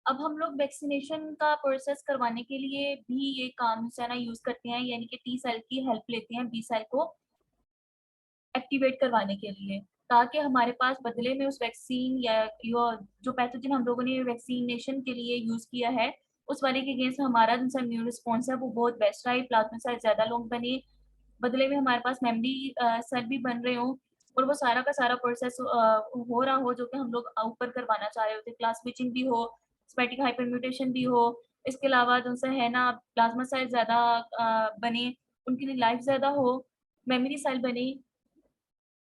अब हम लोग वैक्सीनेशन का प्रोसेस करवाने के लिए भी ये काम जो है ना यूज़ करते हैं, यानी कि टी सेल की हेल्प लेते हैं बी सेल को एक्टिवेट करवाने के लिए, ताकि हमारे पास बदले में उस वैक्सीन या जो पैथोजन हम लोगों ने वैक्सीनेशन के लिए यूज़ किया है, उस वाले के अगेंस्ट हमारा जो इम्यून रिस्पॉन्स है वो बहुत बेस्ट रहा, प्लाज्मा सेल ज़्यादा लोग बने, बदले में हमारे पास मेमोरी सेल भी बन रहे हों और वो सारा का सारा प्रोसेस हो रहा हो जो कि हम लोग ऊपर करवाना चाह रहे होते हैं। क्लास स्विचिंग भी हो, स्पैटिक हाइपरम्यूटेशन भी हो, इसके अलावा जो सा है ना प्लाज्मा सेल ज़्यादा बने, उनके लिए लाइफ ज़्यादा हो, मेमोरी सेल बने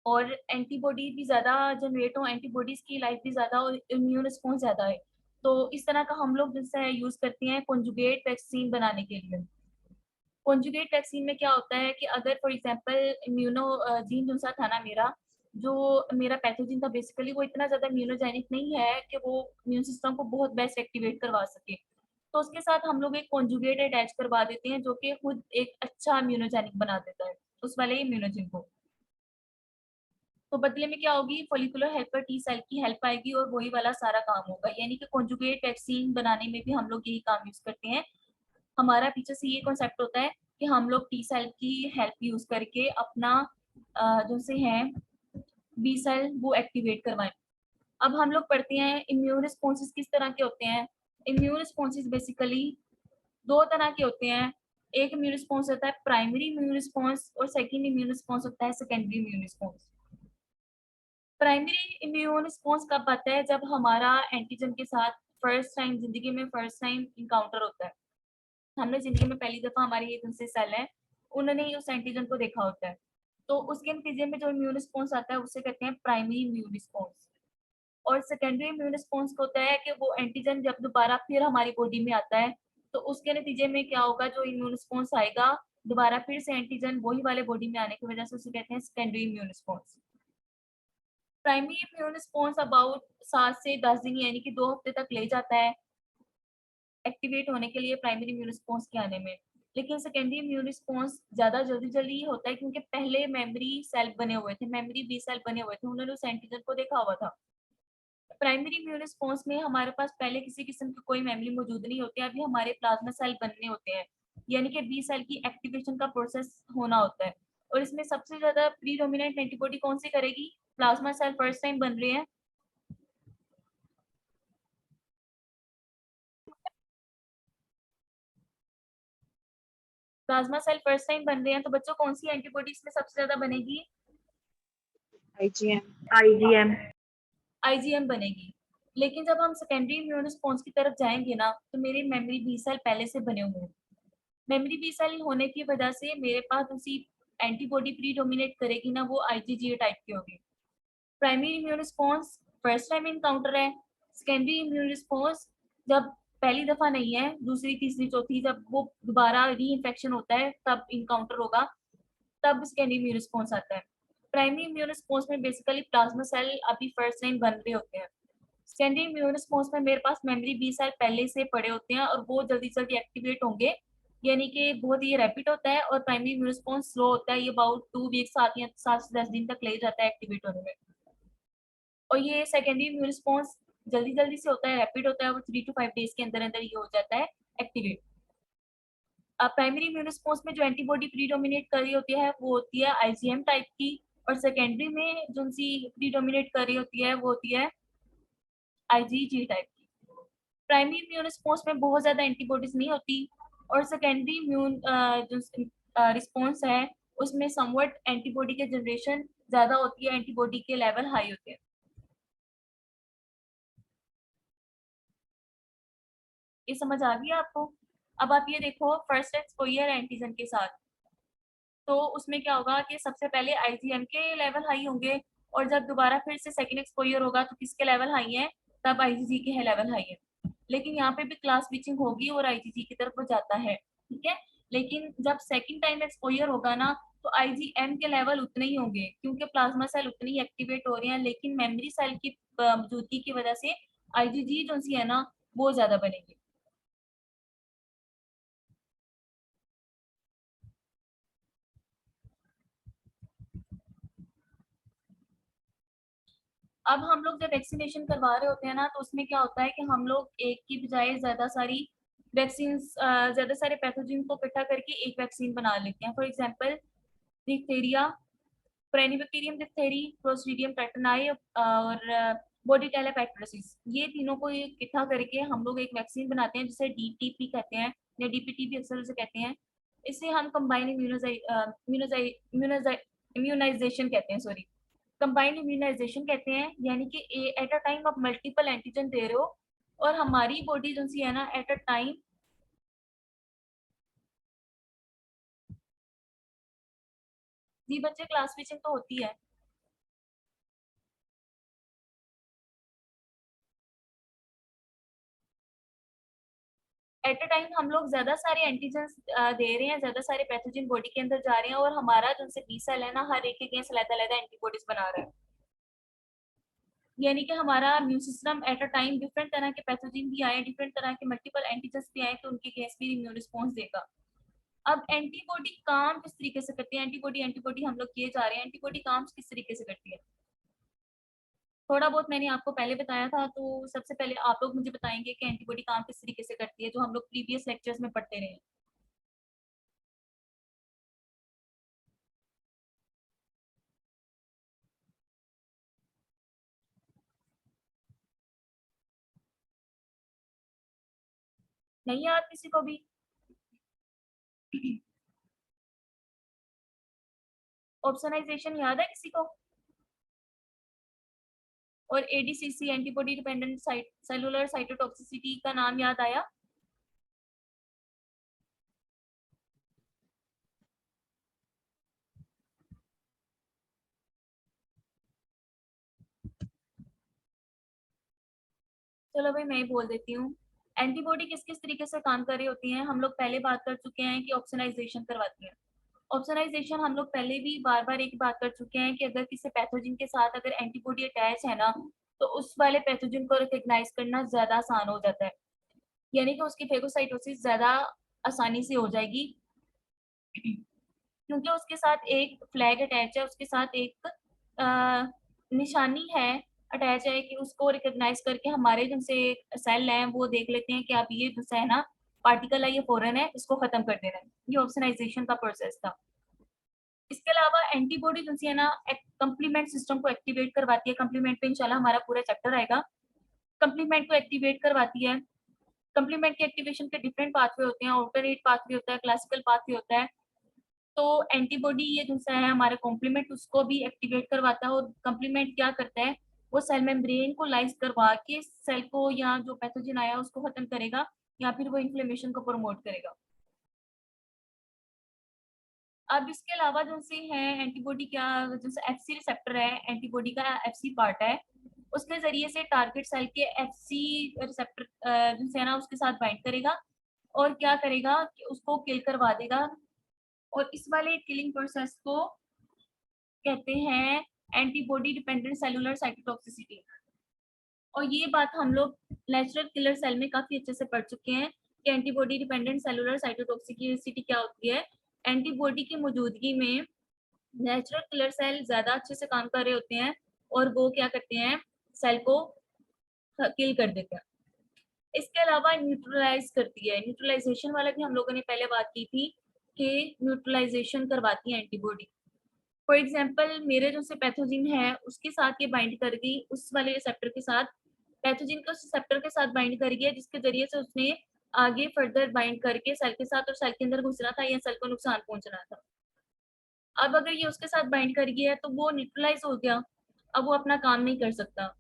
और एंटीबॉडी भी ज़्यादा जनरेट हो, एंटीबॉडीज़ की लाइफ भी ज़्यादा और इम्यून रिस्पॉन्स ज़्यादा है। तो इस तरह का हम लोग जैसे है यूज़ करते हैं कॉन्जुगेट वैक्सीन बनाने के लिए। कॉन्जुगेट वैक्सीन में क्या होता है कि अगर फॉर एग्ज़ाम्पल जीन जो-सा था ना मेरा, जो मेरा पैथोजन था बेसिकली वो इतना ज़्यादा इम्यूनोजेनिक नहीं है कि वो इम्यून सिस्टम को बहुत बेस्ट एक्टिवेट करवा सके। तो उसके साथ हम लोग एक कॉन्जुगेट अटैच करवा देते हैं जो कि खुद एक अच्छा इम्यूनोजेनिक बना देता है, उस वाले इम्यूनोजिन को। तो बदले में क्या होगी फॉलिकुलर हेल्पर टी सेल की हेल्प आएगी और वही वाला सारा काम होगा, यानी कि कॉन्जुगेट वैक्सीन बनाने में भी हम लोग यही काम यूज़ करते हैं। हमारा पीछे से ये कॉन्सेप्ट होता है कि हम लोग टी सेल की हेल्प यूज़ करके अपना जो से है बी सेल वो एक्टिवेट करवाएँ। अब हम लोग पढ़ते हैं इम्यून रिस्पॉन्सेज़ किस तरह के होते हैं। इम्यून रिस्पॉन्सेज़ बेसिकली 2 तरह के होते हैं। एक इम्यून रिस्पॉन्स होता है प्राइमरी इम्यून रिस्पॉन्स और सेकंड इम्यून रिस्पॉन्स होता है secondary immune response. Primary immune response कब आता है जब हमारा एंटीजन के साथ फर्स्ट टाइम ज़िंदगी में फर्स्ट टाइम एनकाउंटर होता है। हमने ज़िंदगी में पहली दफ़ा हमारे ये कौन-से सेल हैं, उन्होंने ही उस एंटीजन को देखा होता है। तो उसके नतीजे में जो इम्यून रिस्पॉन्स आता है उसे कहते हैं प्राइमरी इम्यून रिस्पॉन्स। और सेकेंडरी इम्यून रिस्पॉन्स को होता है कि वो एंटीजन जब दोबारा फिर हमारी बॉडी में आता है, तो उसके नतीजे में क्या होगा जो इम्यून रिस्पॉन्स आएगा, दोबारा फिर से एंटीजन वही वाले बॉडी में आने की वजह से उसे कहते हैं secondary immune response. Primary immune response about 7 से 10 दिन यानी कि 2 हफ्ते तक ले जाता है एक्टिवेट होने के लिए प्राइमरी इम्यून रिस्पॉन्स के आने में। लेकिन सेकेंडरी इम्यून रिस्पॉन्स ज़्यादा जल्दी-जल्दी होता है क्योंकि पहले मेमोरी सेल बने हुए थे, मेमोरी बी सेल बने हुए थे, उन्होंने उस एंटीजन को देखा हुआ था। प्राइमरी इम्यून रिस्पॉन्स में हमारे पास पहले किसी किस्म की कोई मेमोरी मौजूद नहीं होती है, अभी हमारे प्लाज्मा सेल बनने होते हैं, यानी कि बी सेल की एक्टिवेशन का प्रोसेस होना होता है। और इसमें सबसे ज़्यादा प्रीडोमिनेंट एंटीबॉडी कौन-सी करेगी? प्लाज्मा सेल फर्स्ट टाइम बन रहे हैं प्लाज्मा सेल फर्स्ट टाइम बन रहे हैं, तो बच्चों कौन-सी एंटीबॉडी इसमें सबसे ज़्यादा बनेगी? आईजीएम। आईजीएम। आईजीएम बनेगी। लेकिन जब हम सेकेंडरी इम्यून रिस्पॉन्स की तरफ जाएँगे ना, तो मेरे मेमोरी बी सेल पहले से बने हुए हैं। मेमोरी बी सेल होने की वजह से मेरे पास उसी एंटीबॉडी प्रीडोमिनेट करेगी ना, वो आईजीजी टाइप की होगी। Primary immune response first time encounter है। सेकेंडरी इम्यून रिस्पॉन्स जब पहली दफ़ा नहीं है, दूसरी, तीसरी, चौथी जब वो दोबारा री-इन्फेक्शन होता है, तब एनकाउंटर होगा, तब सेकेंडरी इम्यून रिस्पॉन्स आता है। प्राइमरी इम्यून रिस्पॉन्स में बेसिकली प्लाज्मा सेल अभी फर्स्ट टाइम बन रहे होते हैं। सेकेंडरी इम्यून रिस्पॉन्स में मेरे पास मेमोरी बी सेल पहले से पड़े होते हैं और वो जल्दी-जल्दी एक्टिवेट होंगे, यानी कि बहुत ही रैपिड होता है और प्राइमरी इम्यून रिस्पॉन्स स्लो होता है, ये अबाउट 2 वीक्स 7 से 10 दिन तक ले जाता है एक्टिवेट होने में। और ये सेकेंडरी इम्यून रिस्पॉन्स जल्दी-जल्दी से होता है, रैपिड होता है, वो 3 टू 5 डेज़ के अंदर-अंदर ये हो जाता है एक्टिवेट। प्राइमरी इम्यून रिस्पॉन्स में जो एंटीबॉडी प्रीडोमिनेट कर रही होती है, वो होती है आईजीएम टाइप की और सेकेंडरी में जो-सी प्रीडोमिनेट कर रही होती है, वो होती है आईजीजी टाइप की। प्राइमरी इम्यून रिस्पॉन्स में बहुत ज़्यादा एंटीबॉडीज़ नहीं होती और सेकेंडरी इम्यून रिस्पॉन्स है, उसमें समवॉट एंटीबॉडी की जनरेशन ज़्यादा होती है, एंटीबॉडी के लेवल हाई होते हैं। ये समझ आ गई आपको? अब आप ये देखो फर्स्ट एक्सपोज़र एंटीजन के साथ, तो उसमें क्या होगा कि सबसे पहले आईजीएम के लेवल हाई होंगे और जब दोबारा फिर से सेकंड एक्सपोज़र होगा तो किसके लेवल हाई हैं? तब आईजीजी के लेवल हाई हैं। लेकिन यहाँ पे भी क्लास स्विचिंग होगी और आईजीजी की तरफ वो जाता है, ठीक है? लेकिन जब सेकंड टाइम एक्सपोज़र होगा ना, तो आईजीएम के लेवल उतने ही होंगे क्योंकि प्लाज्मा सेल उतने ही एक्टिवेट हो रहे हैं, लेकिन मेमोरी सेल की मौजूदगी की वजह से आईजीजी जो-सी है ना, वो ज़्यादा बनेगी। अब हम लोग जब वैक्सीनेशन करवा रहे होते हैं ना, तो उसमें क्या होता है कि हम लोग एक की बजाय ज्यादा सारी वैक्सीन, ज्यादा सारे पैथोजन को इकट्ठा करके एक वैक्सीन बना लेते हैं। फॉर एग्जाम्पल डिप्थीरिया, पेनिबैक्टीरियम डिप्थेरी, क्लोस्ट्रीडियम टेटनाई और बॉडीटेला पाइक्रोसिस, ये तीनों को इकट्ठा करके हम लोग एक वैक्सीन बनाते हैं जिसे डीटीपी कहते हैं, या डीपीटी भी अक्सर उसे कहते हैं। इसे हम कंबाइंड इम्यूनाइजेशन कहते हैं, सॉरी, कंबाइंड इम्यूनाइजेशन कहते हैं। यानी कि एट अ टाइम आप मल्टीपल एंटीजन दे रहे हो, और हमारी बॉडी जो सी है ना, एट अ टाइम जी बच्चे, क्लास स्विचिंग तो होती है। एट अ टाइम हम लोग ज्यादा सारे एंटीजन दे रहे हैं, ज्यादा सारे पैथोजन बॉडी के अंदर जा रहे हैं, और हमारा जो से बी सेल है ना, हर एक के अगेंस्ट अलग-अलग एंटीबॉडीज बना रहा है। यानी कि हमारा immune system at a time different तरह के पैथोजन भी आए, डिफरेंट तरह के मल्टीपल एंटीजन भी आए, तो उनके अगेंस्ट भी इम्यून रिस्पॉन्स देगा। अब एंटीबॉडी काम किस तरीके से करती है, एंटीबॉडी एंटीबॉडी हम लोग किए जा रहे हैं, एंटीबॉडी काम किस तरीके से करती है, थोड़ा बहुत मैंने आपको पहले बताया था। तो सबसे पहले आप लोग मुझे बताएंगे कि एंटीबॉडी काम किस तरीके से करती है, जो हम लोग प्रीवियस लेक्चर्स में पढ़ते रहे हैं। नहीं याद किसी को भी? ऑप्शनाइजेशन याद है किसी को? और ADCC, antibody dependent cellular cytotoxicity का नाम याद आया? चलो भाई, मैं ही बोल देती हूँ। एंटीबॉडी किस किस तरीके से काम कर रही होती हैं, हम लोग पहले बात कर चुके हैं कि ऑप्शनाइजेशन करवाती है। ऑप्शनाइजेशन हम लोग पहले भी बार बार एक बात कर चुके हैं कि अगर किसी पैथोजन के साथ अगर एंटीबॉडी अटैच है ना, तो उस वाले पैथोजन को रिकॉग्नाइज करना ज्यादा आसान हो जाता है। यानी कि उसकी फेगोसाइटोसिस ज्यादा आसानी से हो जाएगी, क्योंकि उसके साथ एक फ्लैग अटैच है, उसके साथ एक निशानी है अटैच है, कि उसको रिकॉग्नाइज करके हमारे जो से सेल हैं वो देख लेते हैं कि आप ये जो है ना पार्टिकल है, ये फॉरेन है, इसको खत्म कर देना है। ये ऑप्शनाइजेशन का प्रोसेस था। इसके अलावा एंटीबॉडी जो है ना, कंप्लीमेंट सिस्टम को एक्टिवेट करवाती है। कंप्लीमेंट पे इंशाल्लाह हमारा पूरा चैप्टर आएगा। कंप्लीमेंट को एक्टिवेट करवाती है। कंप्लीमेंट के एक्टिवेशन के डिफरेंट पाथवे होते हैं, ऑल्टरनेट पाथवे होता है, क्लासिकल पाथवे होता है। तो एंटीबॉडी ये जो है हमारे कॉम्प्लीमेंट उसको भी एक्टिवेट करवाता है। और कॉम्प्लीमेंट क्या करता है, वो सेल मेम्ब्रेन को लाइज करवा के सेल को, या जो पैथोजन आया उसको खत्म करेगा, या फिर वो इन्फ्लेमेशन को प्रमोट करेगा। अब इसके अलावा जो से है एंटीबॉडी, क्या जैसे एफसी रिसेप्टर है, एंटीबॉडी का एफसी पार्ट है, उसके जरिए से टारगेट सेल के एफसी रिसेप्टर जो है ना उसके साथ बाइंड करेगा, और क्या करेगा कि उसको किल करवा देगा। और इस वाले किलिंग प्रोसेस को कहते हैं एंटीबॉडी डिपेंडेंट सेलुलर साइटोटॉक्सिसिटी। और ये बात हम लोग नेचुरल किलर सेल में काफी अच्छे से पढ़ चुके हैं कि एंटीबॉडी डिपेंडेंट सेलुलर साइटोटॉक्सिसिटी क्या होती है। एंटीबॉडी की मौजूदगी में नेचुरल किलर सेल ज्यादा अच्छे से काम कर रहे होते हैं, और वो क्या करते हैं, सेल को किल कर देते हैं। इसके अलावा न्यूट्रलाइज करती है, न्यूट्रलाइजेशन वाला भी हम लोगों ने पहले बात की थी कि न्यूट्रलाइजेशन करवाती है एंटीबॉडी। फॉर एग्जाम्पल मेरे जो से पैथोजिन है उसके साथ ये बाइंड कर गई उस वाले रिसेप्टर के साथ, पैथोजिन को रिसेप्टर के साथ बाइंड कर गया, जिसके जरिए से उसने आगे फर्दर बाइंड करके सेल के साथ और सेल के अंदर घुसना था या सेल को नुकसान पहुंचना था। अब अगर ये उसके साथ बाइंड कर गया है तो वो न्यूट्रलाइज हो गया, अब वो अपना काम नहीं कर सकता।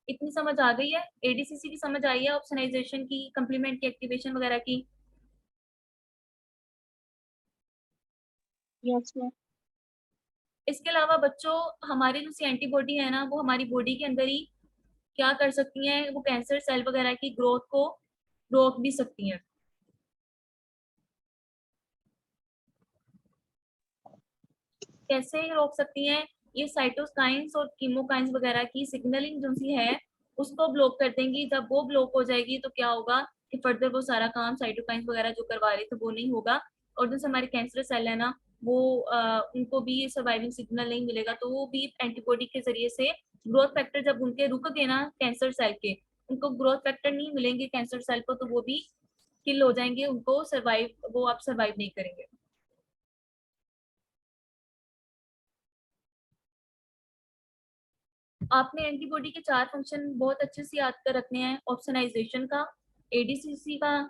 इतनी समझ आ गई है? एडीसीसी की समझ आई है, ऑप्शनाइजेशन की, कंप्लीमेंट की, एक्टिवेशन वगैरह की? Yes ma'am. इसके अलावा बच्चों, हमारी जो सी एंटीबॉडी है ना, वो हमारी बॉडी के अंदर ही क्या कर सकती हैं, वो कैंसर सेल वगैरह की ग्रोथ को रोक भी सकती हैं। कैसे रोक सकती हैं? ये साइटोकाइंस और कीमोकाइंस वगैरह की सिग्नलिंग जो सी है उसको ब्लॉक कर देंगी। जब वो ब्लॉक हो जाएगी तो क्या होगा कि फर्दर वो सारा काम साइटोकाइंस वगैरह जो करवा रहे थे वो नहीं होगा, और जो हमारे कैंसर सेल है ना वो उनको भी सर्वाइविंग सिग्नल नहीं मिलेगा, तो वो भी एंटीबॉडी के जरिए से ग्रोथ फैक्टर जब उनके रुक गए ना कैंसर सेल के, उनको ग्रोथ फैक्टर नहीं मिलेंगे कैंसर सेल को, तो वो भी किल हो जाएंगे, उनको सर्वाइव वो आप सर्वाइव नहीं करेंगे। आपने एंटीबॉडी के 4 फंक्शन बहुत अच्छे से याद कर रखने हैं, ऑप्सनाइजेशन का, एडीसीसी का,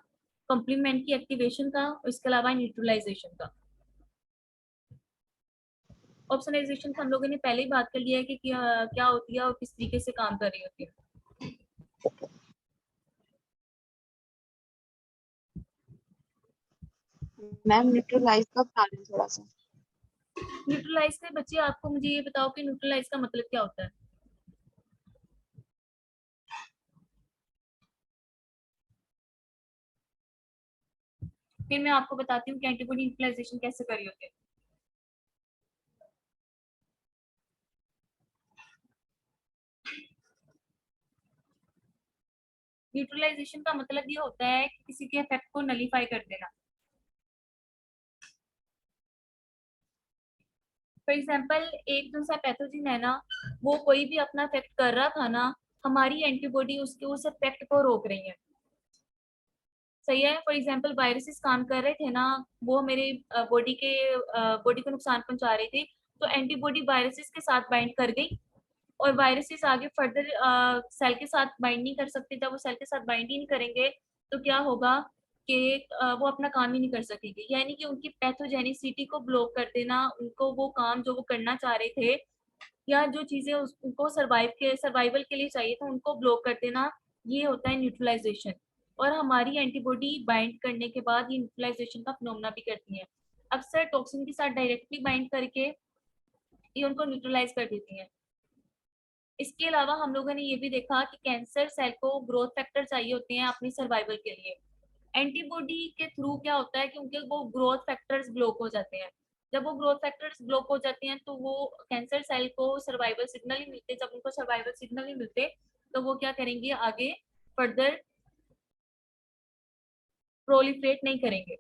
कॉम्प्लीमेंट की एक्टिवेशन का, और इसके अलावा न्यूट्रलाइजेशन का। ऑप्सनाइजेशन का हम लोगों ने पहले ही बात कर लिया है कि क्या होती है और किस तरीके से काम कर रही होती है। मैम न्यूट्रलाइज का बता दें थोड़ा सा। न्यूट्रलाइज से बच्चे आपको मुझे ये बताओ कि न्यूट्रलाइज का मतलब क्या होता है। फिर मैं आपको बताती हूँ कि एंटीबॉडी न्यूट्रलाइजेशन कैसे करी होती है। न्यूट्रलाइजेशन का मतलब ये होता है कि किसी के इफेक्ट को नलीफाई कर देना। फॉर एग्जाम्पल एक जो सा पैथोजन है ना, वो कोई भी अपना इफेक्ट कर रहा था ना, हमारी एंटीबॉडी उसके उस इफेक्ट को रोक रही है। सही है। फॉर एग्जाम्पल वायरसेस काम कर रहे थे ना, वो मेरे बॉडी को नुकसान पहुंचा रहे थे, तो एंटीबॉडी वायरसेस के साथ बाइंड कर गई, और वायरसेस आगे फर्दर सेल के साथ बाइंड नहीं कर सकते। जब वो सेल के साथ बाइंड ही नहीं करेंगे तो क्या होगा कि वो अपना काम ही नहीं कर सकेगी, यानी कि उनकी पैथोजेनिसिटी को ब्लॉक कर देना, उनको वो काम जो वो करना चाह रहे थे या जो चीजें उनको सर्वाइवल के लिए चाहिए था उनको ब्लॉक कर देना, ये होता है न्यूट्रलाइजेशन। और हमारी एंटीबॉडी बाइंड करने के बाद ये न्यूट्रलाइजेशन का फिनोमेना भी करती है। अक्सर टॉक्सिन के साथ डायरेक्टली बाइंड करके ये उनको न्यूट्रलाइज कर देती हैं। इसके अलावा हम लोगों ने ये भी देखा कि कैंसर सेल को ग्रोथ फैक्टर चाहिए होते हैं अपनी सर्वाइवल के लिए। एंटीबॉडी के थ्रू क्या होता है कि उनके वो ग्रोथ फैक्टर्स ब्लॉक हो जाते हैं। जब वो ग्रोथ फैक्टर्स ब्लॉक हो जाते हैं तो वो कैंसर सेल को सर्वाइवल सिग्नल ही मिलते, जब उनको सर्वाइवल सिग्नल ही मिलते तो वो क्या करेंगे, आगे फर्दर प्रोलिफरेट नहीं करेंगे।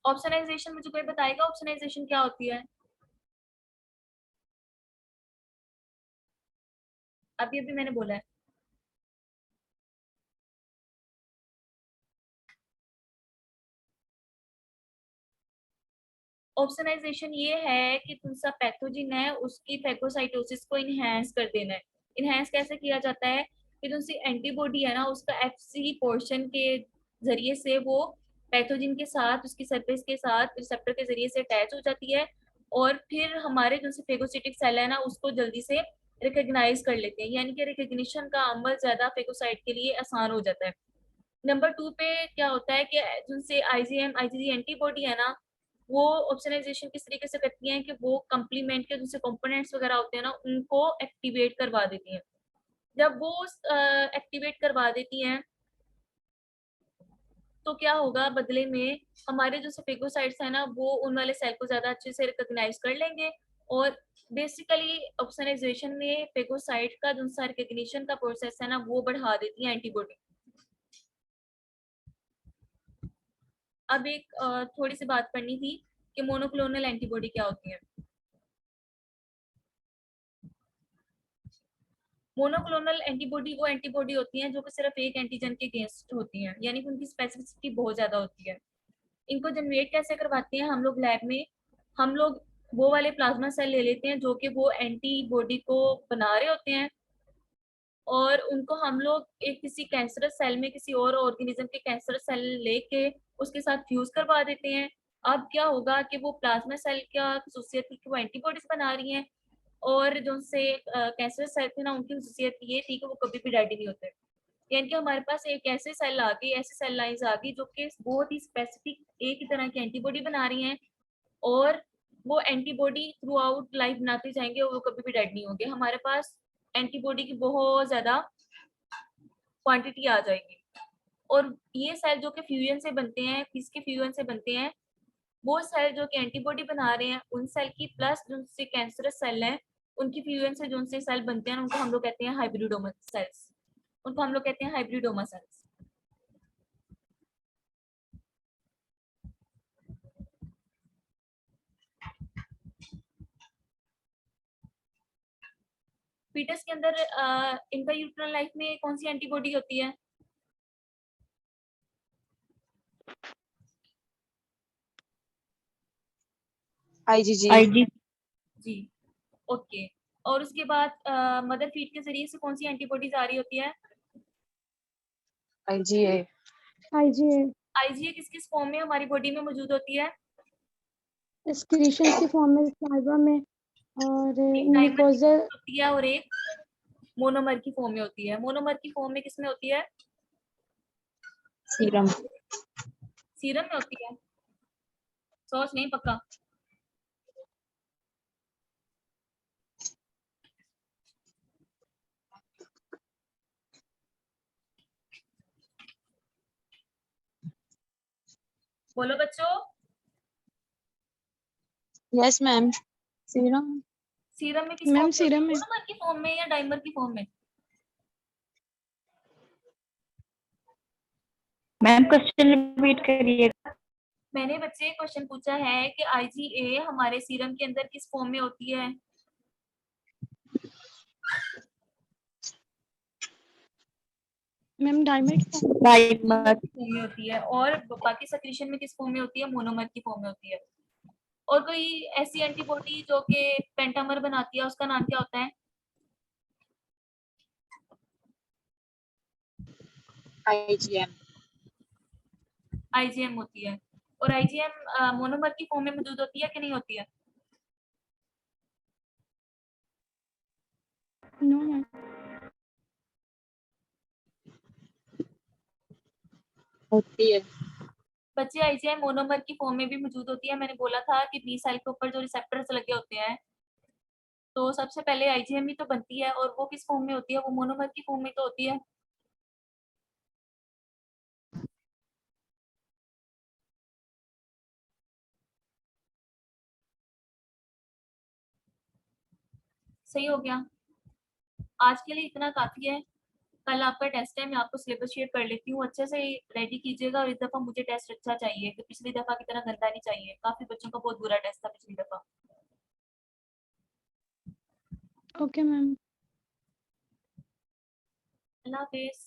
ऑप्शनाइजेशन मुझे कोई बताएगा ऑप्शनाइजेशन क्या होती है। अभी अभी मैंने बोला है। ऑप्शनाइजेशन ये है कि कौन सा पैथोजन है उसकी फैगोसाइटोसिस को इनहेंस कर देना है। इनहेंस कैसे किया जाता है कि जो सी एंटीबॉडी है ना उसका एफसी पोर्शन के जरिए से वो पैथोजन के साथ उसकी सरफेस के साथ रिसेप्टर के जरिए से अटैच हो जाती है, और फिर हमारे जो सी फेगोसिटिक सेल है ना उसको जल्दी से रिकॉग्नाइज कर लेते हैं, यानी कि रिकॉग्निशन का अमल ज्यादा फेगोसाइट के लिए आसान हो जाता है। नंबर 2 पे क्या होता है कि जिनसे आईजीएम आईजीजी एंटीबॉडी है ना, वो ऑप्शनाइजेशन किस तरीके से करती हैं कि वो कंप्लीमेंट के दूसरे कंपोनेंट्स वगैरह होते हैं ना उनको एक्टिवेट करवा देती हैं। जब वो एक्टिवेट करवा देती हैं तो क्या होगा बदले में, हमारे जो फेगोसाइट्स है ना वो उन वाले सेल को ज्यादा अच्छे से रिकॉग्नाइज कर लेंगे, और बेसिकली ऑप्शनाइजेशन में फेगोसाइट का जो रिकग्निशन का प्रोसेस है ना वो बढ़ा देती है एंटीबॉडी। अब एक थोड़ी सी बात करनी थी कि मोनोक्लोनल एंटीबॉडी क्या होती है। मोनोक्लोनल एंटीबॉडी वो एंटीबॉडी होती हैं जो कि सिर्फ एक एंटीजन के अगेंस्ट होती हैं, यानी कि उनकी स्पेसिफिसिटी बहुत ज्यादा होती है। इनको जनरेट कैसे करवाते हैं हम लोग लैब में, हम लोग वो वाले प्लाज्मा सेल ले लेते हैं जो कि वो एंटीबॉडी को बना रहे होते हैं, और उनको हम लोग एक किसी कैंसरस सेल में किसी और ऑर्गेनिज्म के कैंसरस सेल लेके उसके साथ फ्यूज करवा देते हैं। अब क्या होगा कि वो प्लाज्मा सेल क्या खसूसियत थी कि वो एंटीबॉडीज बना रही हैं, और जो उनसे कैंसर सेल थे ना उनकी खसूसियत ये थी कि वो कभी भी डेड नहीं होते। यानी कि हमारे पास एक ऐसे सेल आ गई, ऐसी सेल लाइंस आ गई जो कि बहुत ही स्पेसिफिक एक ही तरह की एंटीबॉडी बना रही हैं, और वो एंटीबॉडी थ्रू आउट लाइफ बनाते जाएंगे और वो कभी भी डेड नहीं होंगे। हमारे पास एंटीबॉडी की बहुत ज्यादा क्वांटिटी आ जाएगी। और ये सेल जो कि फ्यूजन से बनते हैं, किसके फ्यूजन से बनते हैं, वो सेल जो कि एंटीबॉडी बना रहे हैं उन सेल की प्लस जो कैंसरस सेल है उनकी फ्यूजन से जो से सेल बनते हैं उनको हम लोग कहते हैं हाइब्रिडोमा सेल्स, उनको हम लोग कहते हैं हाइब्रिडोमा सेल्स। फीटस के अंदर इनका यूट्रल लाइफ में कौन सी एंटीबॉडी होती है? IgG। आईजी। जी, ओके। और उसके बाद मदर फीड के जरिए से कौन सी एंटीबॉडीज आ रही होती है? IgA। आईजीए आईजीए किस किस फॉर्म में हमारी बॉडी में मौजूद होती है? एक्सक्रीशन की फॉर्म में, साइबा में, और एक डाइमर की म्यूकोजल form होती है और एक मोनोमर की फॉर्म में होती है। मोनोमर की फॉर्म में किसमें होती है? सीरम। सीरम में होती है, सोच नहीं पक्का। बोलो बच्चों। Yes ma'am. सीरम। सीरम में किस मैम फॉर्म में होती है? सीरम में मोनोमर की फॉर्म में या डाइमर की फॉर्म में? मैम क्वेश्चन रिपीट करिएगा। मैंने बच्चे क्वेश्चन पूछा है कि आईजीए हमारे सीरम के अंदर किस फॉर्म में होती है? मैम डाइमर की फॉर्म डाइमर। की फॉर्म में होती है। और बाकी सेक्रेशन में किस फॉर्म में होती है? मोनोमर की फॉर्म में होती है। और कोई ऐसी एंटीबॉडी जो कि पेंटामर बनाती है, उसका नाम क्या होता है? IgM। आईजीएम होती है। और आईजीएम मोनोमर की फॉर्म में मौजूद होती है कि नहीं होती है? No ma'am. होती है। बच्चे आईजीएम मोनोमर की फॉर्म में भी मौजूद होती है। मैंने बोला था कि बी सेल के ऊपर जो रिसेप्टर्स लगे होते हैं, तो सबसे पहले आईजीएम ही तो बनती है, और वो किस फॉर्म में होती है? वो मोनोमर की फॉर्म में तो होती है। सही हो गया। आज के लिए इतना काफी है। कल आपका टेस्ट है, मैं आपको सिलेबस शेयर कर लेती हूँ, अच्छे से रेडी कीजिएगा। और इस दफा मुझे टेस्ट अच्छा चाहिए, कि पिछली दफा की तरह गंदा नहीं चाहिए। काफी बच्चों का बहुत बुरा टेस्ट था पिछली दफा। Okay ma'am. अल्लाह हाफिज।